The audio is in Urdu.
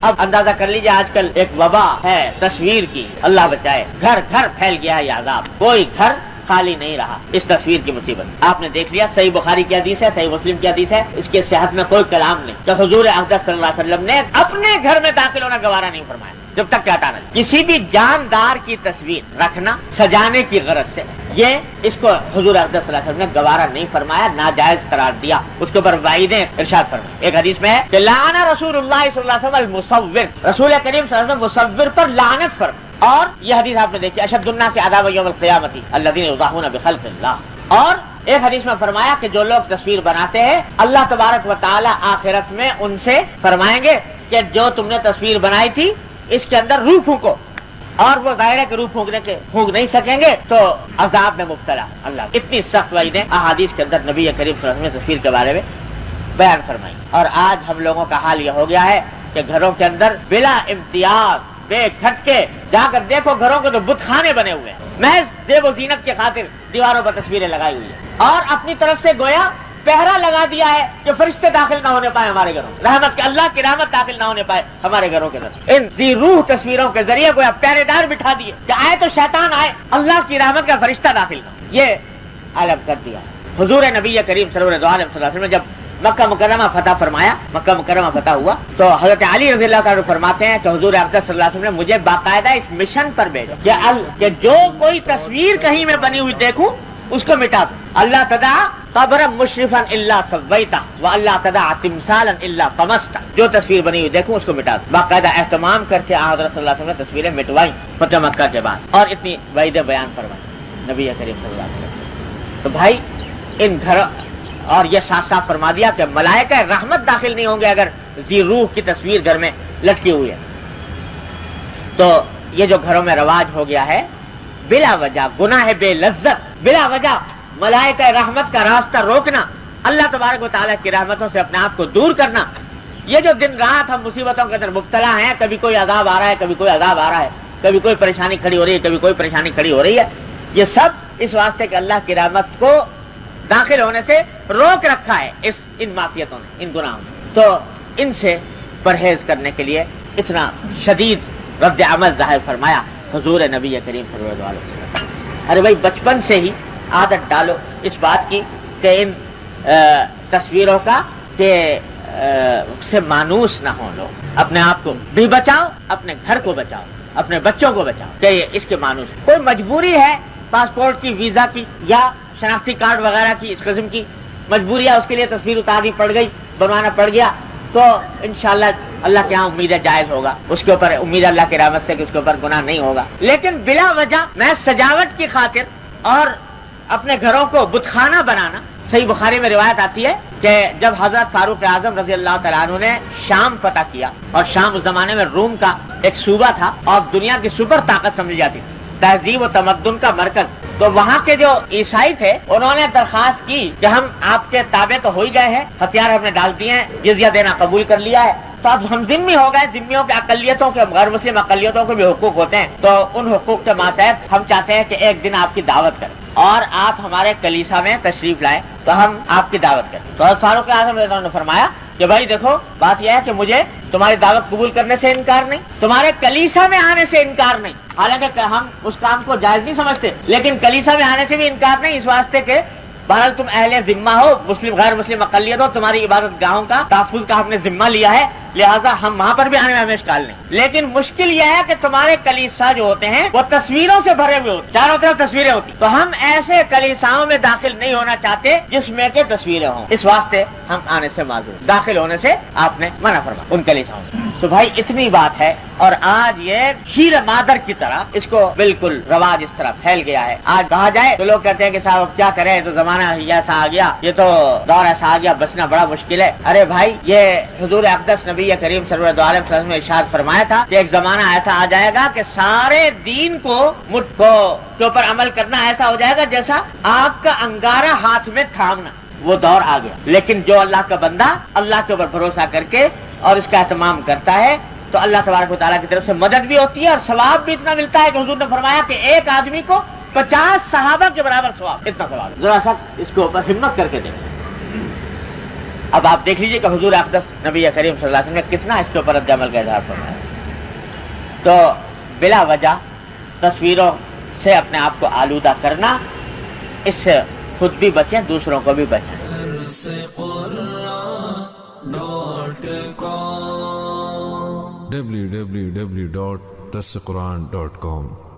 اب اندازہ کر لیجیے آج کل ایک وبا ہے تصویر کی، اللہ بچائے، گھر گھر پھیل گیا ہے یہ عذاب، کوئی گھر خالی نہیں رہا اس تصویر کی مصیبت۔ آپ نے دیکھ لیا صحیح بخاری کی حدیث ہے، صحیح مسلم کی حدیث ہے، اس کی صحت میں کوئی کلام نہیں کہ حضور اقدس صلی اللہ علیہ وسلم نے اپنے گھر میں داخل ہونا گوارا نہیں فرمایا جب تک کہ ہٹانا۔ کسی بھی جاندار کی تصویر رکھنا سجانے کی غرض سے، یہ اس کو حضور اقدس صلی اللہ علیہ وسلم نے گوارا نہیں فرمایا، ناجائز قرار دیا، اس کے اوپر وعیدیں ارشاد فرمائی۔ ایک حدیث میں ہے کہ لعن رسول اللہ صلی اللہ علیہ وسلم المصور، رسول کریم صلی اللہ علیہ وسلم مصور پر لعنت فرمائی۔ اور یہ حدیث آپ نے دیکھی، اشد الناس عذاب یوم القیامت الذین یضاہون بخلق اللہ۔ اور ایک حدیث میں فرمایا کہ جو لوگ تصویر بناتے ہیں اللہ تبارک و تعالی آخرت میں ان سے فرمائیں گے کہ جو تم نے تصویر بنائی تھی اس کے اندر روح پھونکو، اور وہ ظاہر ہے کہ روح پھونک نہیں سکیں گے تو عذاب میں مبتلا۔ اللہ اتنی سخت وعیدیں احادیث کے اندر نبی کریم صلی اللہ علیہ وسلم نے تصویر کے بارے میں بیان فرمائی۔ اور آج ہم لوگوں کا حال یہ ہو گیا ہے کہ گھروں کے اندر بلا امتیاز بے گھٹ کے جا کر دیکھو گھروں کے تو بت خانے بنے ہوئے ہیں، محض زیب و زینت کی خاطر دیواروں پر تصویریں لگائی ہوئی ہیں، اور اپنی طرف سے گویا پہرا لگا دیا ہے کہ فرشتے داخل نہ ہونے پائے ہمارے گھروں، رحمت کے اللہ کی رحمت داخل نہ ہونے پائے ہمارے گھروں کے اندر۔ ان ذی روح تصویروں کے ذریعے گویا پہرے دار بٹھا دیے کہ آئے تو شیطان آئے، اللہ کی رحمت کا فرشتہ داخل نہ ہو، یہ علم کر دیا۔ حضور نبی کریم صلی اللہ علیہ وسلم نے جب مکہ مکرمہ فتح فرمایا، مکہ مکرمہ فتح ہوا، تو حضرت علی رضی اللہ تعالیٰ فرماتے ہیں کہ حضور اقدس صلی اللہ علیہ وسلم نے مجھے باقاعدہ اس مشن پر بھیجا کہ جو کوئی تصویر کہیں میں بنی ہوئی دیکھوں اس کو مٹا دوں۔ اللہ تدع قبرا مشرفا الا سویتہ و اللہ تدع تمثالا الا طمستہ، جو تصویر بنی ہوئی دیکھوں اس کو مٹا دوں۔ باقاعدہ اہتمام کر کے حضرت صلی اللہ علیہ وسلم نے تصویریں مٹوائیں فتح مکہ کے بعد، اور اتنی وعیدیں بیان فرمائی نبی کریم صلی اللہ علیہ وسلم۔ تو بھائی ان گھر، اور یہ صاف صاف فرما دیا کہ ملائکہ رحمت داخل نہیں ہوں گے اگر ذی روح کی تصویر گھر میں لٹکی ہوئی ہے۔ تو یہ جو گھروں میں رواج ہو گیا ہے بلا وجہ گناہ بے لذت، بلا وجہ ملائکہ رحمت کا راستہ روکنا، اللہ تبارک و تعالیٰ کی رحمتوں سے اپنے آپ کو دور کرنا، یہ جو دن رات ہم مصیبتوں کے اندر مبتلا ہیں، کبھی کوئی عذاب آ رہا ہے، کبھی کوئی عذاب آ رہا ہے، کبھی کوئی پریشانی کھڑی ہو رہی ہے، کبھی کوئی پریشانی کھڑی ہو رہی ہے، یہ سب اس واسطے کہ اللہ کی رحمت کو داخل ہونے سے روک رکھا ہے ان معصیتوں نے، ان گناہوں نے۔ تو ان سے پرہیز کرنے کے لیے اتنا شدید رد عمل ظاہر فرمایا حضور نبی کریم صلی اللہ علیہ وسلم۔ ارے بھائی بچپن سے ہی عادت ڈالو اس بات کی کہ ان تصویروں کا کہ سے مانوس نہ ہو، لوگ اپنے آپ کو بھی بچاؤ، اپنے گھر کو بچاؤ، اپنے بچوں کو بچاؤ کہ اس کے مانوس کوئی مجبوری ہے پاسپورٹ کی، ویزا کی، یا شناختی کارڈ وغیرہ کی، اس قسم کی مجبوری ہے، اس کے لیے تصویر اتارنی پڑ گئی، بنوانا پڑ گیا، تو انشاءاللہ اللہ کے ہاں امید ہے جائز ہوگا، اس کے اوپر امید اللہ کی رحمت سے کہ اس کے اوپر گناہ نہیں ہوگا۔ لیکن بلا وجہ میں سجاوٹ کی خاطر اور اپنے گھروں کو بتخانہ بنانا، صحیح بخاری میں روایت آتی ہے کہ جب حضرت فاروق اعظم رضی اللہ تعالیٰ عنہ نے شام فتح کیا، اور شام اس زمانے میں روم کا ایک صوبہ تھا اور دنیا کی سپر طاقت سمجھی جاتی تھی، تہذیب و تمدن کا مرکز، تو وہاں کے جو عیسائی تھے انہوں نے درخواست کی کہ ہم آپ کے تابع تو ہو ہی گئے ہیں، ہتھیار ہم نے ڈال دیے ہیں، جزیہ دینا قبول کر لیا ہے، تو اب ہم ذمہ ہو گئے، ذمیوں کے اقلیتوں کے، غیر مسلم اقلیتوں کے بھی حقوق ہوتے ہیں، تو ان حقوق کے ماتحت ہم چاہتے ہیں کہ ایک دن آپ کی دعوت کریں اور آپ ہمارے کلیسا میں تشریف لائیں تو ہم آپ کی دعوت کریں۔ تو حضرت فاروق اعظم رضی اللہ عنہ نے فرمایا کہ بھائی دیکھو بات یہ ہے کہ مجھے تمہاری دعوت قبول کرنے سے انکار نہیں، تمہارے کلیسا میں آنے سے انکار نہیں، حالانکہ ہم اس کام کو جائز نہیں سمجھتے، لیکن کلیسا میں آنے سے بھی انکار نہیں، اس واسطے کہ بہرحال تم اہل ذمہ ہو، مسلم غیر مسلم اقلیت ہو، تمہاری عبادت گاہوں کا تحفظ کا ہم نے ذمہ لیا ہے، لہٰذا ہم وہاں پر بھی آنے میں ہمیں اشکال نہیں، لیکن مشکل یہ ہے کہ تمہارے کلیسا جو ہوتے ہیں وہ تصویروں سے بھرے ہوئے ہوتے، چاروں طرف تصویریں ہوتی، تو ہم ایسے کلیساؤں میں داخل نہیں ہونا چاہتے جس میں کہ تصویریں ہوں، اس واسطے ہم آنے سے معذور، داخل ہونے سے آپ نے منع فرمایا ان کلیساؤں میں۔ تو بھائی اتنی بات ہے، اور آج یہ شیر مادر کی طرح اس کو بالکل رواج اس طرح پھیل گیا ہے۔ آج کہا جائے تو لوگ کہتے ہیں کہ صاحب اب کیا کریں، تو زمانہ ہی ایسا آ گیا، یہ تو دور ایسا آ گیا، بچنا بڑا مشکل ہے۔ ارے بھائی یہ حضور اقدس نبی کریم صلی اللہ علیہ وسلم نے ارشاد فرمایا تھا کہ ایک زمانہ ایسا آ جائے گا کہ سارے دین کو مٹھ کو کے اوپر عمل کرنا ایسا ہو جائے گا جیسا آگ کا انگارہ ہاتھ میں تھامنا، وہ دور آ گیا۔ لیکن جو اللہ کا بندہ اللہ کے اوپر بھروسہ کر کے اور اس کا اہتمام کرتا ہے تو اللہ تبارک و تعالیٰ کی طرف سے مدد بھی ہوتی ہے اور ثواب بھی اتنا ملتا ہے کہ حضور نے فرمایا کہ ایک آدمی کو 50 صحابہ کے برابر ثواب، اتنا ثواب۔ ذرا سا اس کے اوپر ہمت کر کے دیکھیں۔ اب آپ دیکھ لیجئے کہ حضور اقدس نبی کریم صلی اللہ علیہ وسلم نے کتنا اس کے اوپر رد عمل کا اظہار فرمایا. تو بلا وجہ تصویروں سے اپنے آپ کو آلودہ کرنا، اس سے خود بھی بچیں، دوسروں کو بھی بچیں. www.darsequran.com